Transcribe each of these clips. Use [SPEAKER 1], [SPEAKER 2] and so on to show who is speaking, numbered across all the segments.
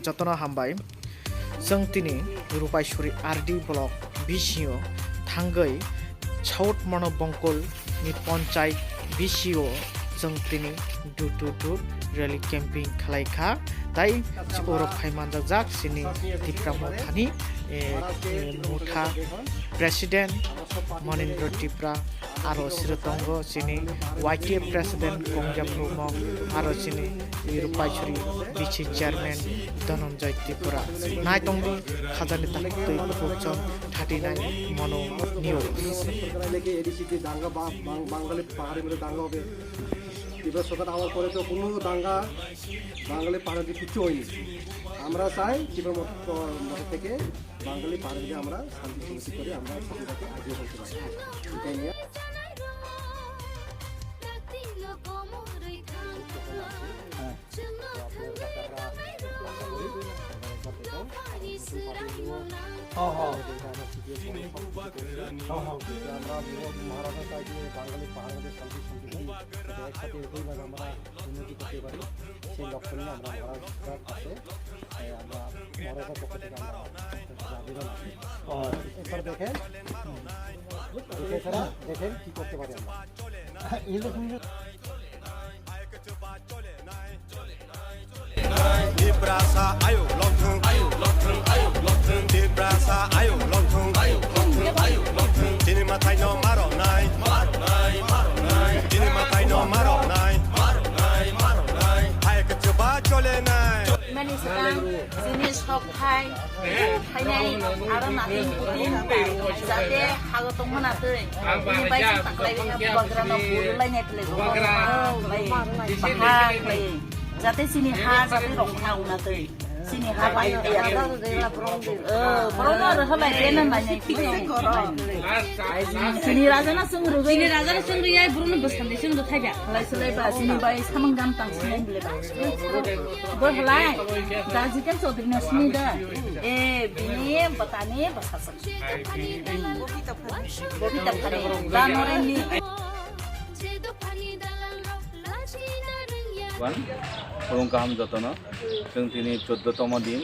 [SPEAKER 1] যতন হামबाय जों दिनै रुपाइसुरि आरडि ब्लक बिसिओ थांगै साउथ मनबंकलनि पन्चायत बिसिओ जों दिनै दुर रेलि केम्पिं खालायखा ताई अरब फाइमानजाक सिनि तिप्रामथानि मुथा प्रेसिडेंट मनिन्द्र तिप्रा आरो सिरतंग सिनि YTF प्रेसिडेंट कंजाप्रुम आरो सिनि रुपाइसुरि बिसि चेयरमैन धनंजय त्रिपुरा नायतंनि खाजानि ताक तै उपजन 39 मनो निउ
[SPEAKER 2] বাঙালি পাহাড়ি মিলে দাঙ্গা হবে তীব্র সরকার হওয়ার পরে তো কোনো দাঙ্গা বাঙালি পাহাড়ে কিছু হয়নি আমরা চাই তীব্র মত থেকে বাঙালি পাহাড়ে আমরা শান্তি সমিতি করে আমরা সরকারকে আগিয়ে বলতে পারি এটাই নিয়ে মহারাজা চাই যে বাঙালি পাহাড়ের শান্তি সম্প্রীতি একসাথে এইভাবে আমরা উন্নতি করতে পারি সেই লক্ষ্য নিয়ে আমরা মহারাজার কাছে আমরা মহারাজার পক্ষ থেকে আমরা আবেদন আছি এরপর দেখেন কী করতে পারি আমরা
[SPEAKER 3] Dibrasa ayo lontung Dibrasa ayo lontung Dini matai no maro nai Dini matai no maro nai Hai kecoba chole nai
[SPEAKER 4] Mani sekarang sini stok Thai Thai ada nanti putin jadi harus tunggu nanti ini baik tak lagi bagian bulu lainnya pelai bahag pelai jadi sini ha jadi rong tahu nanti sini ha baik ya perlu ada hal lain banyak sini raja na sungguh ya burung besar di sini Thai ya kalau selain sini baik sama gampang sini boleh berhelai jadi kan saudara sini dah bini petani besar bobi tapani dan orang ini
[SPEAKER 5] गाहाम जतन जों दिनै 14तम दिन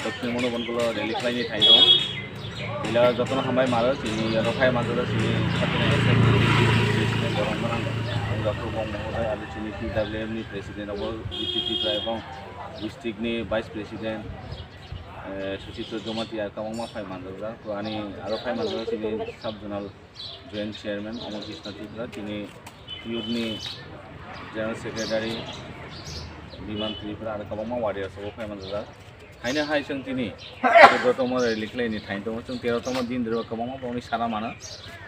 [SPEAKER 5] दक्षिण मनोबंकल rally खालायनि ठाइ दं बिला जतन हामबाय मारो दिनै रखाय मानजरा दिनै डक्टर महोदय आरो दिनै PWMनि प्रेसिडेन्टआवबो बिटिटिफ्रा एबं डिस्ट्रिक्टनि भाइस प्रेसिडेन्ट सुचित्र जमाति आरो गोबां फाइ मानजरा अनि आरो फाइ मानजरा दिनै साब जोनाल जइन्ट चेयारमेन अमर कृष्ण त्रिपुरा दिनै इउथनि जनरल सेक्रेटारि बिमान त्रिपुरा आरो गोबां वारियार्सआव फाइ मानजरा हायनो हाय जों दिनै 14तम रेलि खालायनि ठाइ दं जों 13तम दिन गोबां बावनि सारा मानो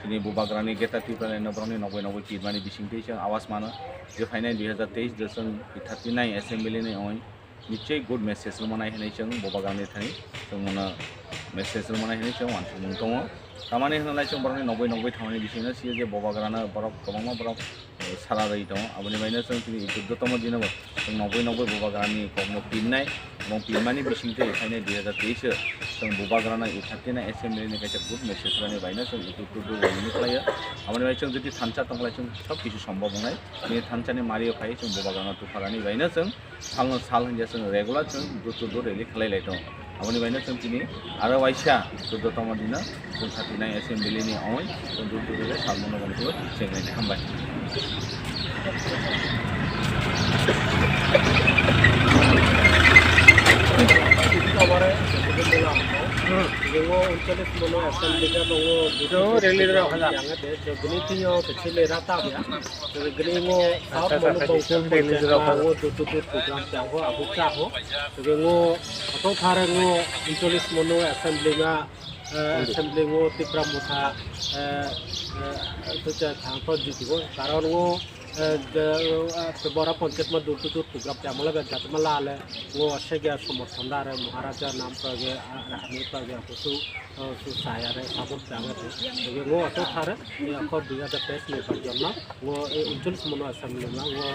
[SPEAKER 5] दिनै बुबाग्रानि गेटा त्रिपुरा नब्रानि 90 किरमानि बिसिंथि जों आवाज मानो जे फाइनाल 2023 जों 39 एसेम्बलिनि अय निश्चय गुड मेसेज मनाय होनाय जों बुबाग्रानि ठाइ जों मना मेसेज मनाय होनाय जों वानसुमुं दङ तामाने होनाय जों बरनि 90 थावनि बिसिंनो सियो जे बुबाग्राना बरफ गोबां बरफ सारा रही दं आबनि बायनो जों दिनै 14तम दिनाव जों 90 बुबाग्रानि कमनो पिननाय এবং পিলমানি बिसिंथि खायनो 2023 जों बुबाग्राना 39 एसेम्बलिनि खायसे गुड मेसेज रानि बायनो जों इउटुब वालनि खालायो आबनि बाय जों जुदि थानसा दंलाय जों सब किछु सम्भव नङाय बे थानसानि मारियो खाय जों बुबाग्राना तुफारानि बायनो जों साल हन्जा जों रेगुलार जों दुर रेलि खालायलाय दं आबनि बायनो जों दिनै आरो वाइसा 14तम दिना जों 39 एसेम्बलिनि अय जों दुर साल मनोबंकल जेंनायनि हामबाय
[SPEAKER 2] बरा पंचायत में दूर प्रोग्राम त्यामुळे जातमाला आले वो असे गे समर्थन दार महाराजा नाम प्रगे राहणी प्रगे सु सायारे साबुत त्यागते वो अतो थारे अखो 2023 निर्वाचन वो 39 मनो असेंबली में वो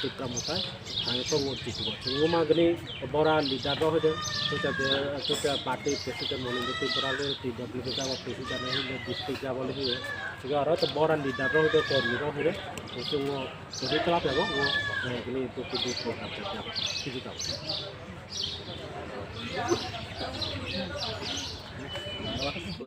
[SPEAKER 2] प्रोग्राम होता है आगे तो वो जीतबो वो मागनी बरा लीडर होदे तो party president Manindra Tripura TW का प्रेसिडेंट है डिस्ट्रिक्ट का बोले है और तो बरा लीडर होदे कर्मी होदे वो jadi kelap ya kok, ini itu